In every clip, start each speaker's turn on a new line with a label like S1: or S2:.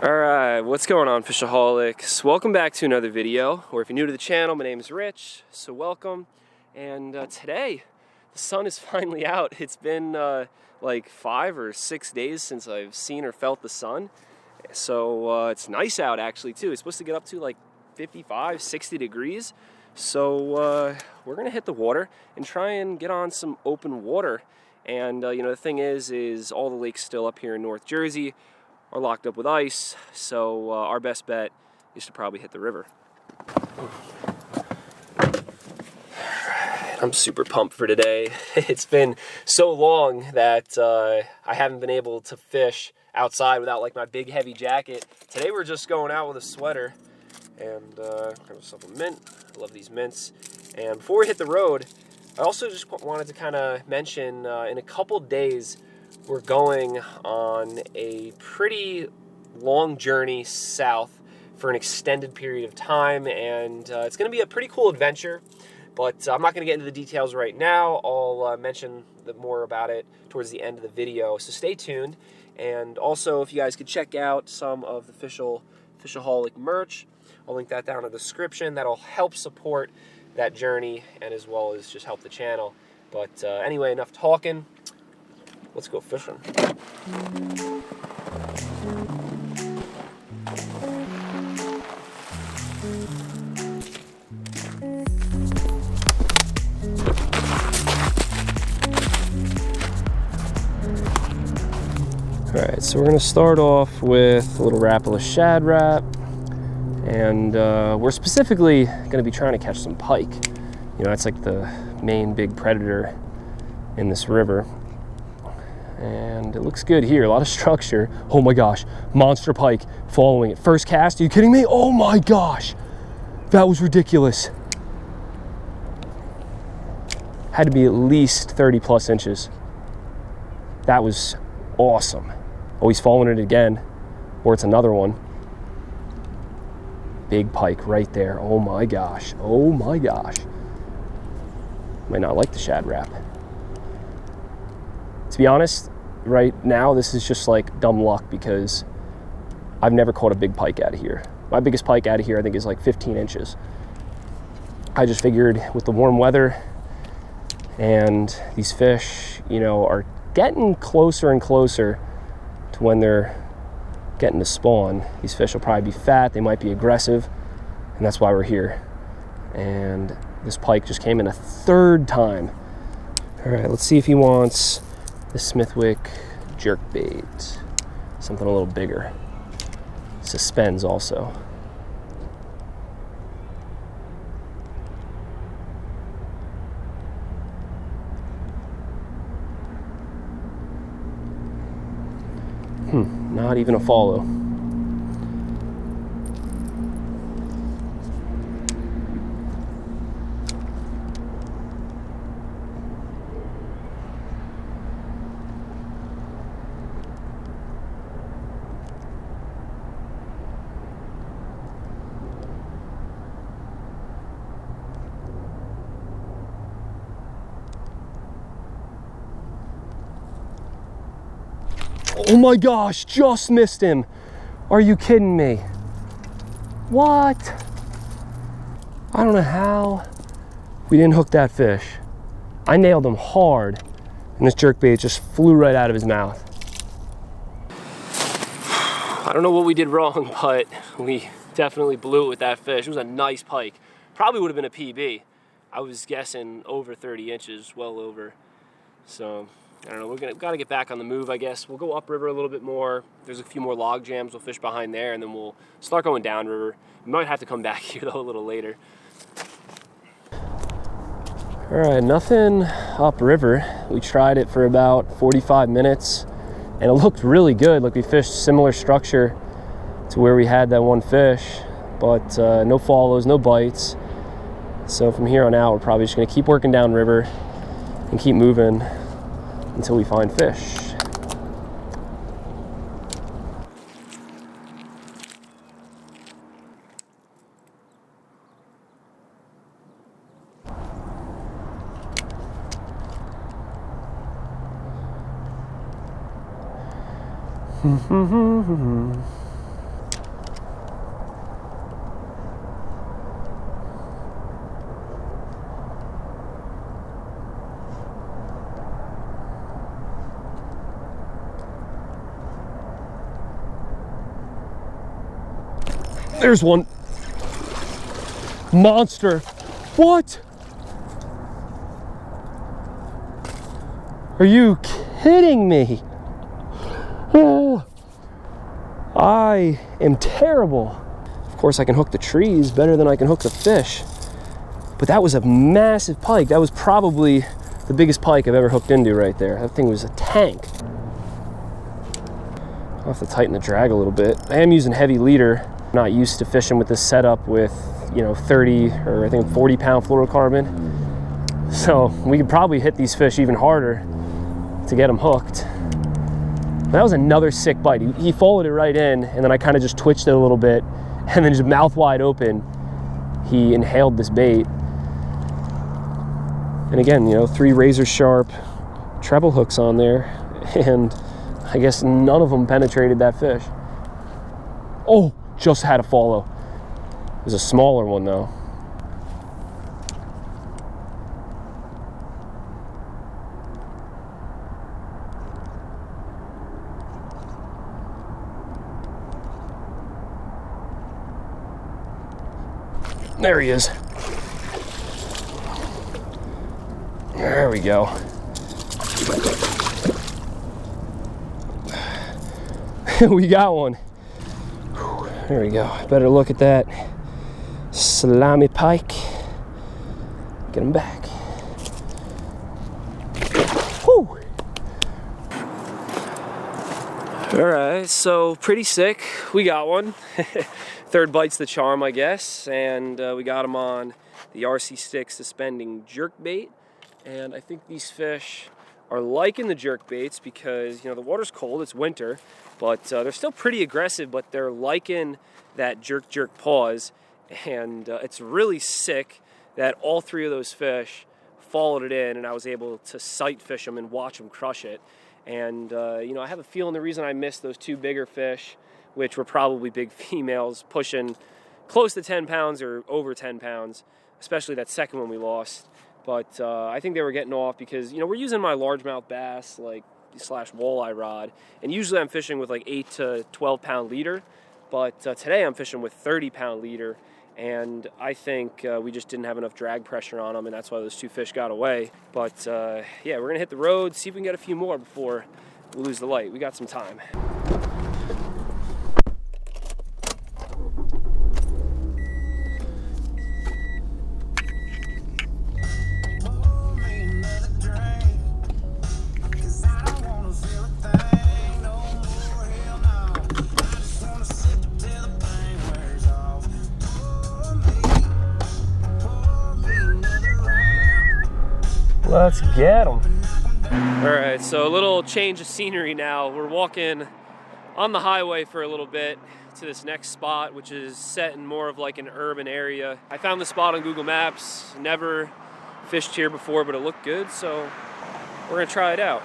S1: Alright, what's going on, FishAholics? Welcome back to another video, or if you're new to the channel, my name is Rich, so welcome. And today, the sun is finally out. It's been like 5 or 6 days since I've seen or felt the sun. So it's nice out actually too. It's supposed to get up to like 55, 60 degrees. So we're gonna hit the water and try and get on some open water. And you know, the thing is all the lakes still up here in North Jersey are locked up with ice, so our best bet is to probably hit the river. I'm super pumped for today. It's been so long that I haven't been able to fish outside without like my big heavy jacket. Today we're just going out with a sweater and grab myself a mint. I love these mints. And before we hit the road, I also just wanted to kind of mention in a couple days we're going on a pretty long journey south for an extended period of time, and it's going to be a pretty cool adventure, but I'm not going to get into the details right now. I'll mention more about it towards the end of the video, so stay tuned. And also, if you guys could check out some of the FishAholic merch, I'll link that down in the description. That'll help support that journey and as well as just help the channel. But anyway, enough talking. Let's go fishing. Alright, so we're going to start off with a little Rapala shad wrap. And we're specifically going to be trying to catch some pike. You know, that's like the main big predator in this river. And it looks good here, a lot of structure. Oh my gosh, monster pike following it. First cast, are you kidding me? Oh my gosh, that was ridiculous. Had to be at least 30 plus inches. That was awesome. Oh, he's following it again, or it's another one. Big pike right there. Oh my gosh, oh my gosh. Might not like the shad wrap. To be honest, right now this is just like dumb luck because I've never caught a big pike out of here. My biggest pike out of here I think is like 15 inches. I just figured with the warm weather and these fish, you know, are getting closer and closer to when they're getting to spawn. These fish will probably be fat, they might be aggressive, and that's why we're here. And this pike just came in a third time. All right, let's see if he wants the Smithwick jerkbait, something a little bigger. Suspends also. Not even a follow. Oh my gosh, just missed him. Are you kidding me? What? I don't know how we didn't hook that fish. I nailed him hard, and this jerkbait just flew right out of his mouth. I don't know what we did wrong, but we definitely blew it with that fish. It was a nice pike. Probably would have been a PB. I was guessing over 30 inches, well over. So I don't know, we've got to get back on the move, I guess. We'll go upriver a little bit more. There's a few more log jams. We'll fish behind there, and then we'll start going downriver. We might have to come back here, though, a little later. All right, nothing upriver. We tried it for about 45 minutes, and it looked really good. Like we fished similar structure to where we had that one fish, but no follows, no bites. So from here on out, we're probably just going to keep working downriver and keep moving until we find fish. There's one. Monster. What? Are you kidding me? Oh, I am terrible. Of course, I can hook the trees better than I can hook the fish. But that was a massive pike. That was probably the biggest pike I've ever hooked into right there. That thing was a tank. I'll have to tighten the drag a little bit. I am using heavy leader. I'm not used to fishing with this setup with, you know, 30 or I think 40 pound fluorocarbon. So we could probably hit these fish even harder to get them hooked. But that was another sick bite. He followed it right in, and then I kind of just twitched it a little bit, and then just mouth wide open, he inhaled this bait. And again, you know, 3 razor sharp treble hooks on there, and I guess none of them penetrated that fish. Oh, just had a follow. It was a smaller one though. There he is. There we go. We got one. There we go. Better look at that salami pike. Get him back. Whew. All right, so pretty sick. We got one. Third bite's the charm, I guess, and we got him on the RC Stick suspending jerk bait. And I think these fish are liking the jerk baits because, you know, the water's cold, it's winter, but they're still pretty aggressive, but they're liking that jerk pause. And it's really sick that all 3 of those fish followed it in, and I was able to sight fish them and watch them crush it. And, you know, I have a feeling the reason I missed those 2 bigger fish, which were probably big females, pushing close to 10 pounds or over 10 pounds, especially that second one we lost. But I think they were getting off because, you know, we're using my largemouth bass, like, / walleye rod. And usually I'm fishing with like 8 to 12 pound leader. But today I'm fishing with 30 pound leader. And I think we just didn't have enough drag pressure on them, and that's why those 2 fish got away. But yeah, we're going to hit the road, see if we can get a few more before we lose the light. We got some time. Let's get them. All right, so a little change of scenery now. We're walking on the highway for a little bit to this next spot, which is set in more of like an urban area. I found the spot on Google Maps. Never fished here before, but it looked good, so we're gonna try it out.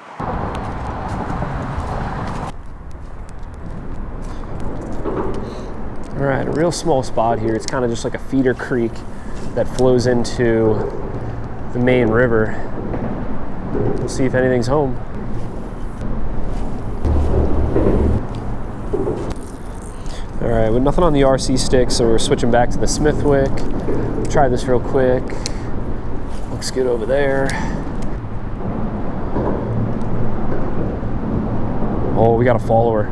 S1: All right, a real small spot here. It's kind of just like a feeder creek that flows into the main river. We'll see if anything's home. All right, with nothing on the RC stick, so we're switching back to the Smithwick. Try this real quick. Looks good over there. Oh, we got a follower.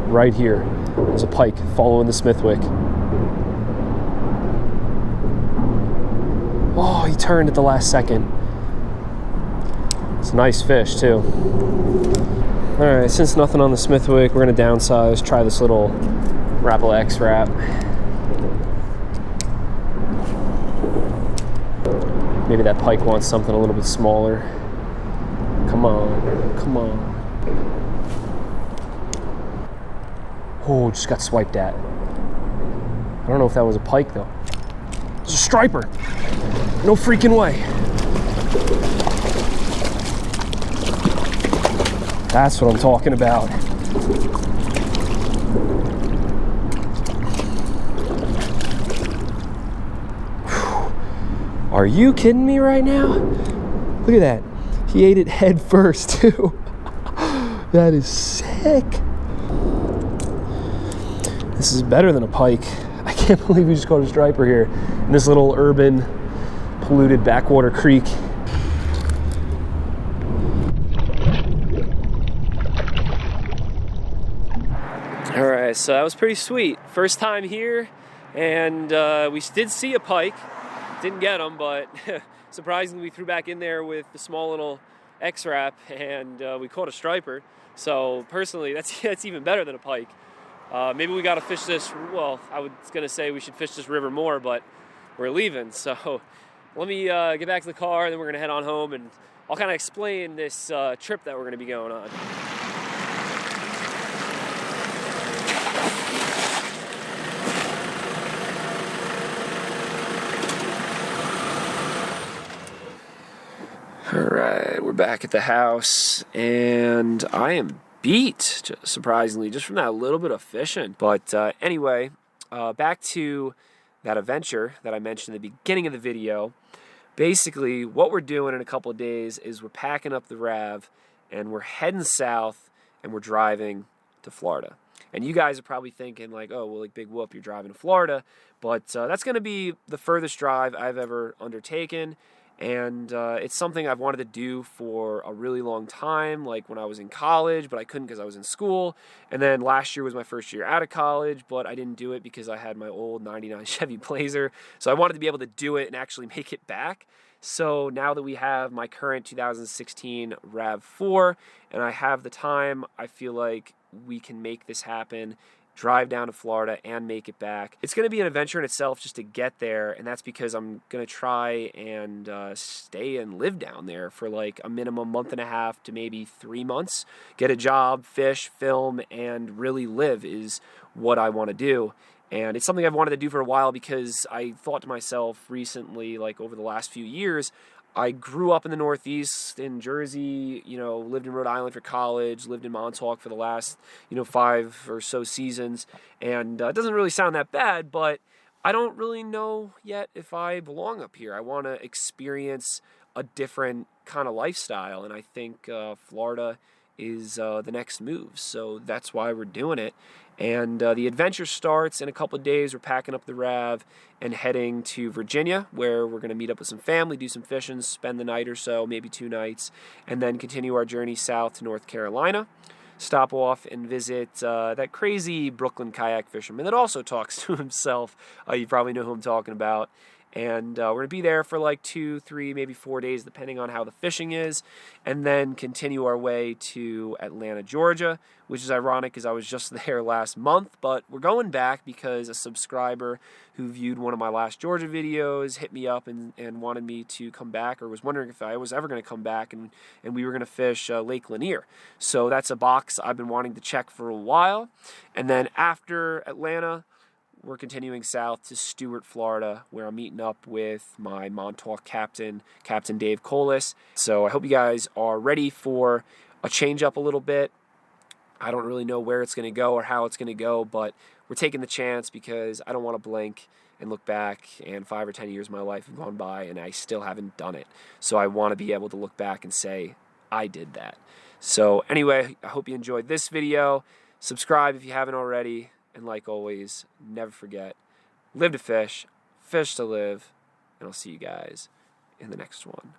S1: Right here, there's a pike following the Smithwick. Oh, he turned at the last second. It's a nice fish too. All right, since nothing on the Smithwick, we're gonna downsize, try this little Rapple X wrap. Maybe that pike wants something a little bit smaller. Come on, come on. Oh, just got swiped at. I don't know if that was a pike though. It's a striper. No freaking way. That's what I'm talking about. Whew. Are you kidding me right now? Look at that. He ate it head first too. That is sick. This is better than a pike. I can't believe we just caught a striper here in this little urban, polluted backwater creek. All right, so that was pretty sweet. First time here, and we did see a pike. Didn't get him, but surprisingly we threw back in there with the small little X-Wrap, and we caught a striper. So personally, that's even better than a pike. Maybe we got to fish this, well, I was going to say we should fish this river more, but we're leaving. So let me get back to the car, and then we're going to head on home, and I'll kind of explain this trip that we're going to be going on. All right, we're back at the house, and I am beat, surprisingly, just from that little bit of fishing. But anyway, back to that adventure that I mentioned at the beginning of the video. Basically, what we're doing in a couple of days is we're packing up the RAV, and we're heading south, and we're driving to Florida. And you guys are probably thinking like, oh, well, like big whoop, you're driving to Florida. But that's going to be the furthest drive I've ever undertaken. And it's something I've wanted to do for a really long time, like when I was in college, but I couldn't because I was in school. And then last year was my first year out of college, but I didn't do it because I had my old 99 Chevy Blazer. So I wanted to be able to do it and actually make it back. So now that we have my current 2016 RAV4 and I have the time, I feel like we can make this happen. Drive down to Florida and make it back. It's going to be an adventure in itself just to get there, and that's because I'm going to try and stay and live down there for like a minimum month and a half to maybe 3 months. Get a job, fish, film, and really live is what I want to do. And it's something I've wanted to do for a while because I thought to myself recently, like over the last few years, I grew up in the Northeast, in Jersey, lived in Rhode Island for college, lived in Montauk for the last, 5 or so seasons. And it doesn't really sound that bad, but I don't really know yet if I belong up here. I want to experience a different kind of lifestyle, and I think Florida is the next move. So that's why we're doing it. And the adventure starts in a couple of days. We're packing up the RAV and heading to Virginia, where we're going to meet up with some family, do some fishing, spend the night or so, maybe 2 nights, and then continue our journey south to North Carolina. Stop off and visit that crazy Brooklyn kayak fisherman that also talks to himself. You probably know who I'm talking about. And we're going to be there for like 2, 3, maybe 4 days, depending on how the fishing is, and then continue our way to Atlanta, Georgia, which is ironic because I was just there last month, but we're going back because a subscriber who viewed one of my last Georgia videos hit me up and wanted me to come back, or was wondering if I was ever going to come back, and we were going to fish Lake Lanier. So that's a box I've been wanting to check for a while. And then after Atlanta, we're continuing south to Stuart, Florida, where I'm meeting up with my Montauk captain, Captain Dave Colas. So I hope you guys are ready for a change up a little bit. I don't really know where it's going to go or how it's going to go, but we're taking the chance because I don't want to blink and look back and 5 or 10 years of my life have gone by and I still haven't done it. So I want to be able to look back and say, I did that. So anyway, I hope you enjoyed this video. Subscribe if you haven't already. And like always, never forget, live to fish, fish to live, and I'll see you guys in the next one.